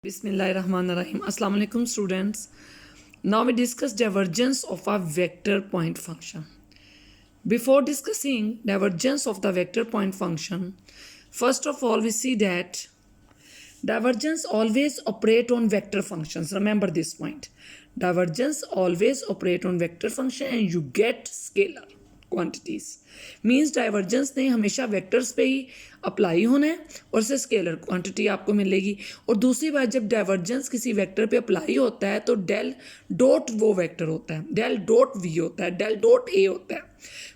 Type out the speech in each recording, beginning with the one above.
Bismillahirrahmanirrahim. Assalamu alaikum students. Now we discuss divergence of a vector point function. Before discussing divergence of the vector point function, first of all we see that divergence always operate on vector functions. Remember this point. Divergence always operate on vector function and you get scalar quantities. Means divergence ने हमेशा vectors पे ही apply होना है और उससे scalar quantity आपको मिलेगी। और दूसरी बात, जब डाइवर्जेंस किसी वेक्टर पे अप्लाई होता है तो डेल डॉट वो वेक्टर होता है, डेल डॉट वी होता है, डेल डॉट ए होता है।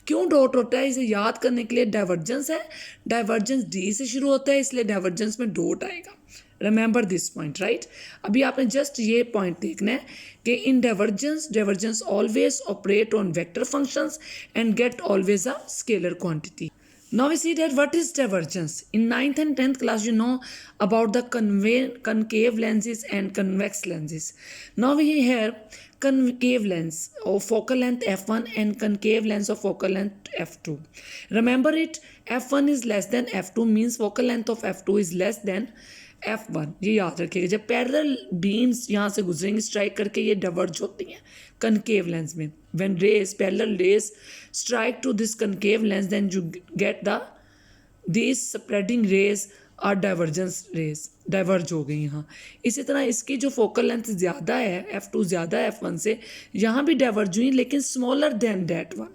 क्यों डॉट होता है, इसे याद करने के लिए डाइवर्जेंस है, डाइवर्जेंस डी से शुरू होता है, इसलिए डाइवर्जेंस में डॉट आएगा। Remember this point, right. अभी आपने जस्ट ये पॉइंट देखना है कि in divergence always operate on vector functions and get always a scalar quantity. Now we see that what is divergence. In 9th and 10th class you know about the concave lenses and convex lenses. Now we have concave lens of focal length f1 and concave lens of focal length f2. Remember it, f1 is less than f2 means focal length of f2 is less than f1. ये याद रखिएगा। जब parallel beams यहाँ से गुजरेंगी strike करके ये diverge होती हैं कनकेव लेंस में। When rays parallel rays strike to this concave lens then you get the this spreading rays or divergence rays, diverge हो गई यहाँ। इसी तरह इसकी जो फोकल लेंथ ज़्यादा है f2 ज़्यादा है f1 से, यहाँ भी डाइवर्ज हुई लेकिन smaller than that one,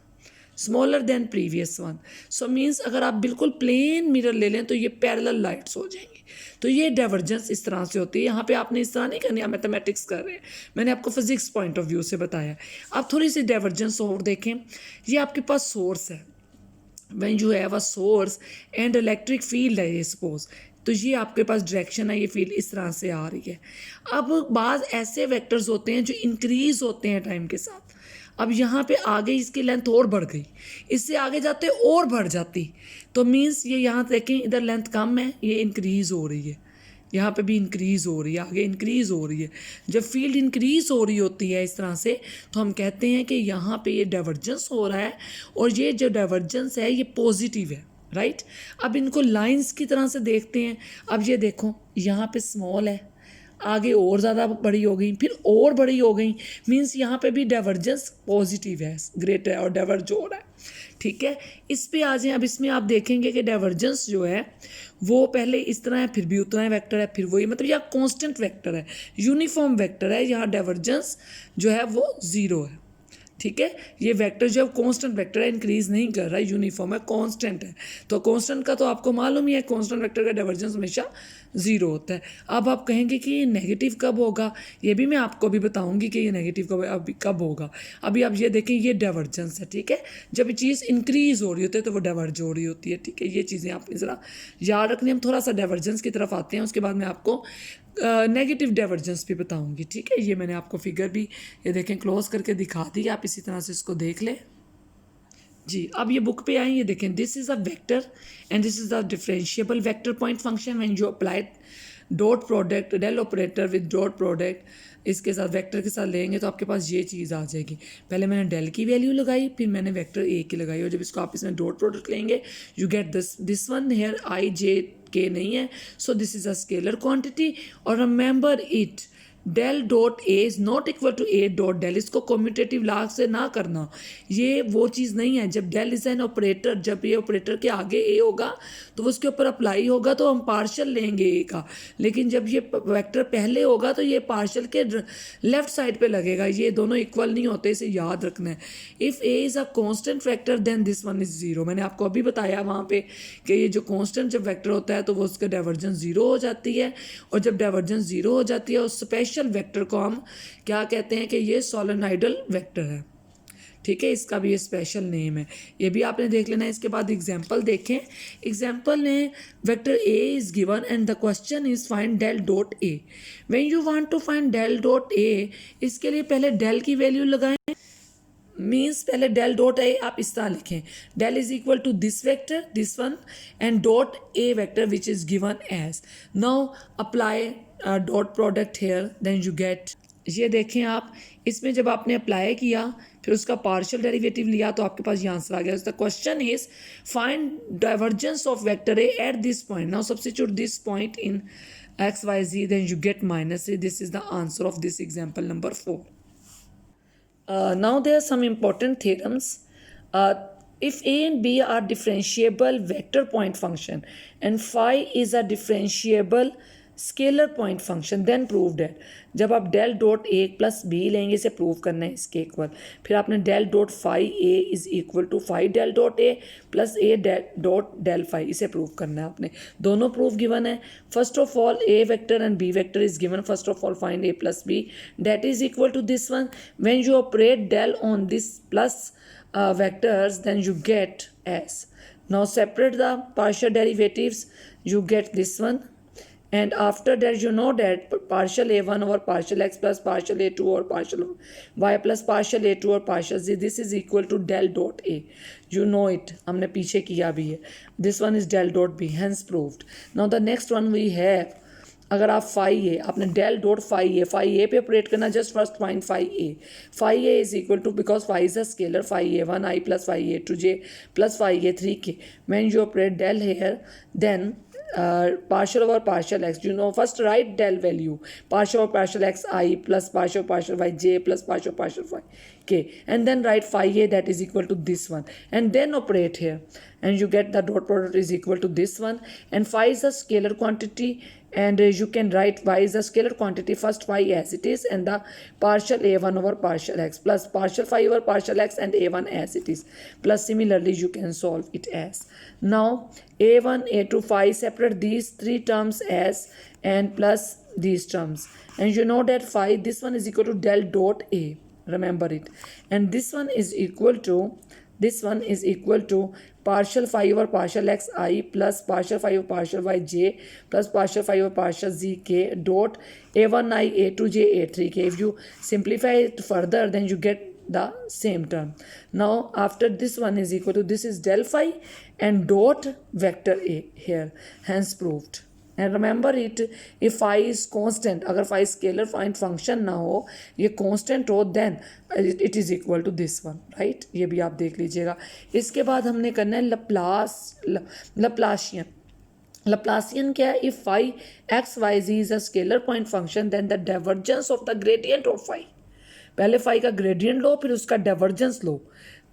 smaller than previous one. So means अगर आप बिल्कुल प्लेन मिरर ले लें तो ये पैरेलल लाइट्स हो जाएंगी। तो ये डाइवर्जेंस इस तरह से होती है। यहाँ पे आपने इस तरह नहीं करनी, आप मैथमेटिक्स कर रहे हैं, मैंने आपको फिजिक्स पॉइंट ऑफ व्यू से बताया। आप थोड़ी सी डाइवर्जेंस और देखें। ये आपके पास सोर्स है, when you have a source and electric field है ये सपोज, तो ये आपके पास डायरेक्शन है, ये फील्ड इस तरह से आ रही है। अब बाज़ ऐसे वेक्टर्स होते हैं जो इंक्रीज होते हैं टाइम के साथ। अब यहाँ पे आगे इसकी लेंथ और बढ़ गई, इससे आगे जाते और बढ़ जाती, तो मीन्स ये यहाँ देखें इधर लेंथ कम है, ये इंक्रीज़ हो रही है, यहाँ पे भी इंक्रीज़ हो रही है, आगे इंक्रीज़ हो रही है। जब फील्ड इंक्रीज़ हो रही होती है इस तरह से तो हम कहते हैं कि यहाँ पे ये डाइवर्जेंस हो रहा है और ये जो डाइवर्जेंस है ये पॉजिटिव है, राइट। अब इनको लाइंस की तरह से देखते हैं। अब ये देखो यहाँ पे स्मॉल है, आगे और ज़्यादा बड़ी हो गई, फिर और बड़ी हो गई, मीन्स यहाँ पे भी डाइवर्जेंस पॉजिटिव है, ग्रेटर है और डाइवर्ज हो रहा है, ठीक है। इस पे आ जाए। अब इसमें आप देखेंगे कि डाइवर्जेंस जो है वो पहले इस तरह है, फिर भी उतना ही वेक्टर है, फिर वही, मतलब यह कांस्टेंट वेक्टर है, यूनिफॉर्म वेक्टर है। यहाँ डाइवर्जेंस जो है वो ज़ीरो है, ठीक है। ये वेक्टर जो है कांस्टेंट वेक्टर है, इंक्रीज नहीं कर रहा है, यूनिफॉर्म है, कांस्टेंट है। तो कांस्टेंट का तो आपको मालूम ही है, कांस्टेंट वेक्टर का डाइवर्जेंस हमेशा ज़ीरो होता है। अब आप कहेंगे कि ये नेगेटिव कब होगा, ये भी मैं आपको भी बताऊंगी कि ये नेगेटिव कब होगा। अभी आप ये देखें, ये डाइवर्जेंस है, ठीक है। जब ये चीज़ इंक्रीज हो रही होती है तो वो डाइवर्ज हो रही होती है, ठीक है। ये चीज़ें आपने ज़रा याद रखनी। हम थोड़ा सा डाइवर्जेंस की तरफ आते हैं, उसके बाद मैं आपको नेगेटिव डाइवर्जेंस भी बताऊंगी, ठीक है। ये मैंने आपको फिगर भी ये देखें क्लोज करके दिखा दी, आप इसी तरह से इसको देख लें जी। अब ये बुक पे आए, ये देखें, this is a vector and this is the differentiable vector point function when you apply dot product del operator with dot product इसके साथ वेक्टर के साथ लेंगे तो आपके पास ये चीज़ आ जाएगी। पहले मैंने डेल की वैल्यू लगाई, फिर मैंने वेक्टर ए की लगाई, और जब इसको आप इसमें डॉट प्रोडक्ट लेंगे you get this one here I J K नहीं है, so this is a scalar quantity. और remember it, del dot A is not equal to A dot del. इसको कम्यूटेटिव लॉ से ना करना, ये वो चीज़ नहीं है। जब डेल इज़ एन ऑपरेटर, जब ये ऑपरेटर के आगे ए होगा तो वो उसके ऊपर अप्लाई होगा तो हम पार्शियल लेंगे ए का, लेकिन जब ये वेक्टर पहले होगा तो ये पार्शियल के लेफ्ट साइड पे लगेगा। ये दोनों इक्वल नहीं होते, इसे याद रखना है। If A is a constant vector then this one is zero. मैंने आपको अभी बताया वहाँ पे कि ये जो कॉन्स्टेंट जब वेक्टर होता है तो वो उसका डाइवर्जेंस ज़ीरो हो जाती है, और जब डाइवर्जेंस ज़ीरो हो जाती है उस स्पेशल वेक्टर को हम क्या कहते हैं कि ये सोलेनॉइडल वेक्टर है, ठीक है। इसका भी ये स्पेशल नेम है, ये भी आपने देख लेना है। इसके बाद एग्जांपल देखें। एग्जांपल में vector A is given and the question is find del dot A. When you want to find del dot A, इसके लिए पहले डेल की वैल्यू लगाएं, मीन्स पहले डेल डॉट ए आप इस तरह लिखें, del is equal to this vector this one and dot A vector which is given as. Now apply dot product here then you get, ये देखें आप, इसमें जब आपने अप्लाई किया फिर उसका पार्शियल डेरिवेटिव लिया तो आपके पास ये आंसर आ गया। The question is find divergence of vector A at this point. Now substitute this point in x, y, z, then you get minus 3. This is the answer of this example number 4. Now there are some important theorems. If a and b are differentiable vector point function and phi is a differentiable scalar point function then prove that. जब आप del dot A plus B लेंगे, इसे prove करना है इसके equal. फिर आपने del dot phi A is equal to phi del dot A plus A dot del phi, इसे प्रूव करना है आपने. दोनों प्रूफ गिवन है. First of all A vector and B vector is given. First of all find A plus B that is equal to this one. When you operate del on this plus vectors, then you get s. Now separate the partial derivatives, you get this one. And after that, you know that partial a1 over partial x plus partial a2 over partial y plus partial a2 or partial z, this is equal to del dot a. You know it, हमने पीछे किया भी है. This one is del dot b, hence proved. Now the next one we have, अगर आप phi ए, आपने del dot phi ए पे operate करना. Just first find phi A is equal to, because phi is a scalar, phi A 1 I plus phi A 2 J plus phi A 3 K. When you operate del here, then partial over partial x, you know, first write del value, partial over partial x I plus partial y j plus partial y k, and then write phi a, that is equal to this one, and then operate here and you get the dot product is equal to this one. And phi is a scalar quantity, and you can write y is a scalar quantity, first phi as it is, and the partial a1 over partial x plus partial phi over partial x and a1 as it is, plus similarly you can solve it as. Now a1 a2 phi, separate these three terms as and plus these terms, and you know that phi, this one is equal to del dot a, remember it, and this one is equal to partial phi over partial x I plus partial phi over partial y j plus partial phi over partial z k dot a1 I a2 j a3 k. If you simplify it further, then you get the same term. Now after this one is equal to, this is del phi and dot vector a here, hence proved. And remember it, if phi is constant, अगर phi scalar point function ना हो, ये constant हो, then it is equal to this one, right? ये भी आप देख लीजिएगा. इसके बाद हमने करना है Laplacian क्या है? If phi x y z is a scalar point function, then the divergence of the gradient of phi, पहले phi का gradient लो, फिर उसका divergence लो,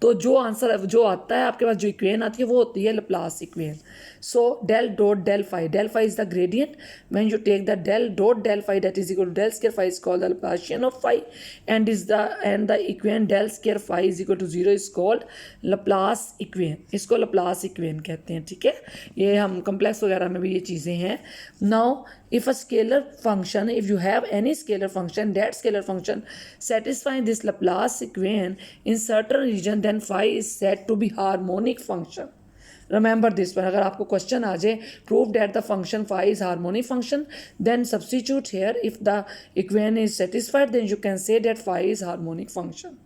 तो जो आंसर जो आता है आपके पास, जो इक्वेशन आती है वो होती है Laplace equation. So del dot del phi is the gradient. When you take the del dot del phi, that is equal to del square phi is called the Laplacian of phi, and the equation del square phi is equal to 0 is called Laplace equation. इसको Laplace equation कहते हैं, ठीक है. ये हम complex वगैरह में भी ये चीज़ें हैं. Now if a scalar function, if you have any scalar function, that scalar function satisfying this Laplace equation in certain region, then phi is said to be harmonic function. Remember this one. अगर आपको question आ जाए, prove that the function phi is harmonic function, then substitute here. If the equation is satisfied, then you can say that phi is harmonic function.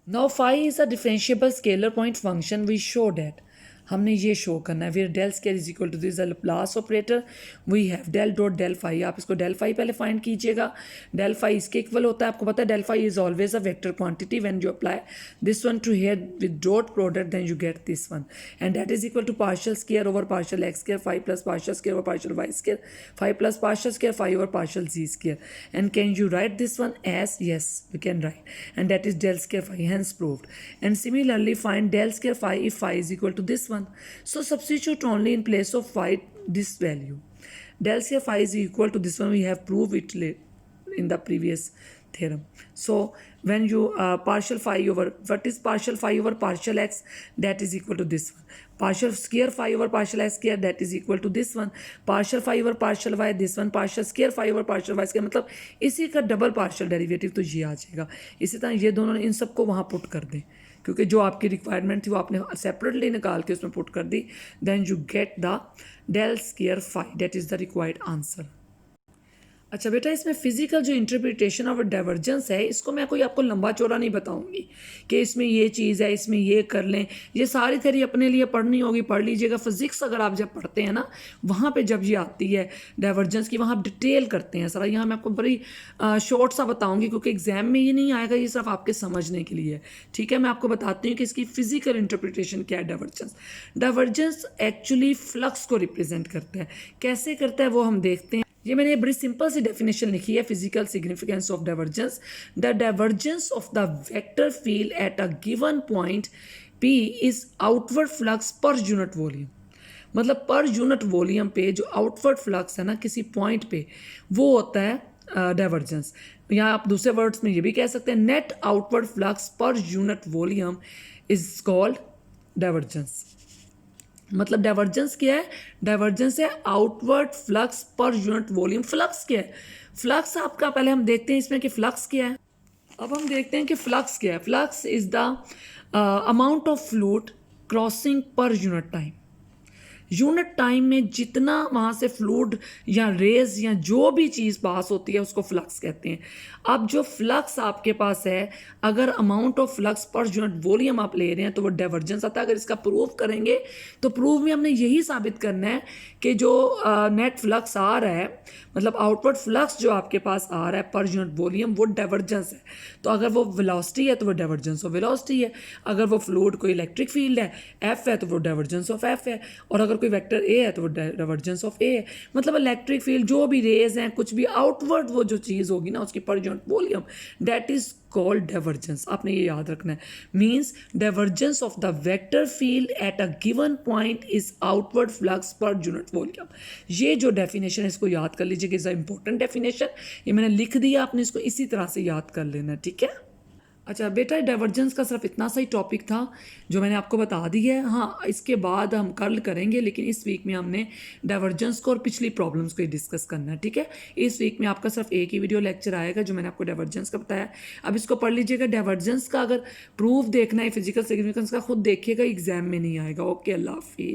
Now phi is a differentiable scalar point function. We show that. हमने ये show करना है. फिर del square is equal to this Laplace operator, we have del dot del phi. आप इसको del phi पहले find कीजिएगा. Del phi इसके इक्वल होता है. आपको पता है del phi is always a vector quantity. When you apply this one to here with dot product, then you get this one, and that is equal to partial square over partial x square, phi plus partial square over partial y square, phi plus partial square phi over partial z square. And can you write this one as? Yes, we can write, and that is del square phi, hence proved. And similarly find del square phi if phi is equal to this one. So substitute only in place of phi this value. Del square phi is equal to this one. We have proved it in the previous theorem. So when you partial phi over, what is partial phi over partial x? That is equal to this one. Partial square phi over partial x square, that is equal to this one. Partial phi over partial y, this one. Partial square phi over partial y square, मतलब इसी का double partial derivative तो ये आ जाएगा. इसी तरह ये दोनों इन सबको वहाँ पुट कर दें, क्योंकि जो आपकी रिक्वायरमेंट थी वो आपने सेपरेटली निकाल के उसमें पुट कर दी. Then you get the del square phi, that is the required answer. अच्छा बेटा, इसमें फिजिकल जो इंटरप्रिटेशन ऑफ डाइवर्जेंस है, इसको मैं कोई आपको लंबा चौड़ा नहीं बताऊंगी कि इसमें ये चीज़ है, इसमें ये कर लें. ये सारी थ्योरी अपने लिए पढ़नी होगी, पढ़ लीजिएगा. फिजिक्स अगर आप जब पढ़ते हैं ना, वहाँ पे जब ये आती है डाइवर्जेंस की, वहाँ आप डिटेल करते हैं. सारा यहाँ मैं आपको बड़ी शॉर्ट सा बताऊँगी, क्योंकि एग्जाम में ये नहीं आएगा, ये सिर्फ आपके समझने के लिए. ठीक है, मैं आपको बताती हूँ कि इसकी फिजिकल इंटरप्रिटेशन क्या है. डाइवर्जेंस एक्चुअली फ्लक्स को रिप्रेजेंट करता है. कैसे करता है वो हम देखते हैं. ये मैंने बड़ी सिंपल सी डेफिनेशन लिखी है physical significance of divergence. The divergence of the vector field at a given point P is outward flux per unit volume. मतलब पर यूनिट वॉल्यूम पे जो आउटवर्ड फ्लक्स है ना किसी पॉइंट पे, वो होता है डाइवर्जेंस। या आप दूसरे वर्ड्स में ये भी कह सकते हैं net outward flux per unit volume is called divergence. मतलब डाइवर्जेंस क्या है? डाइवर्जेंस है outward flux per unit volume. Flux क्या है? फ्लक्स आपका पहले हम देखते हैं इसमें कि फ्लक्स क्या है। अब हम देखते हैं कि फ्लक्स क्या है। Flux is the amount of fluid crossing per unit time. Unit time में जितना वहाँ से फ्लूइड या रेज या जो भी चीज़ पास होती है उसको फ्लक्स कहते हैं। अब जो फ्लक्स आपके पास है, अगर amount of flux per unit volume आप ले रहे हैं तो वो डाइवर्जेंस आता है। अगर इसका प्रूव करेंगे तो प्रूव में हमने यही साबित करना है कि जो नेट फ्लक्स आ रहा है, मतलब आउटवर्ड फ्लक्स जो आपके पास आ रहा है पर यूनिट वॉल्यूम, वो डाइवर्जेंस है। तो अगर वो वेलोसिटी है तो वो डाइवर्जेंस ऑफ वेलोसिटी है। अगर वो फ्लूइड कोई इलेक्ट्रिक फील्ड है एफ है तो वो डाइवर्जेंस ऑफ एफ है। और अगर कोई वेक्टर ए है तो वो डाइवर्जेंस ऑफ ए है। मतलब इलेक्ट्रिक फील्ड जो भी रेज हैं कुछ भी आउटवर्ड वो जो चीज़ होगी ना उसकी per unit volume, that is called divergence. आपने ये याद रखना है। Means divergence of the vector field at a given point is outward flux per unit volume. ये जो डेफिनेशन है इसको याद कर लीजिए कि इज अ इंपॉर्टेंट डेफिनेशन। ये मैंने लिख दिया, आपने इसको इसी तरह से याद कर लेना, ठीक है। अच्छा बेटा, डाइवर्जेंस का सिर्फ इतना सा ही टॉपिक था जो मैंने आपको बता दी है। हाँ, इसके बाद हम कल करेंगे, लेकिन इस वीक में हमने डाइवर्जेंस को और पिछली प्रॉब्लम्स को ही डिस्कस करना है, ठीक है। इस वीक में आपका सिर्फ एक ही वीडियो लेक्चर आएगा जो मैंने आपको डाइवर्जेंस का बताया। अब इसको पढ़ लीजिएगा। डाइवर्जेंस का अगर प्रूफ देखना है फिजिकल सिग्निफिकेंस का, खुद देखिएगा, एग्जाम में नहीं आएगा। ओके, अल्लाह हाफिज़।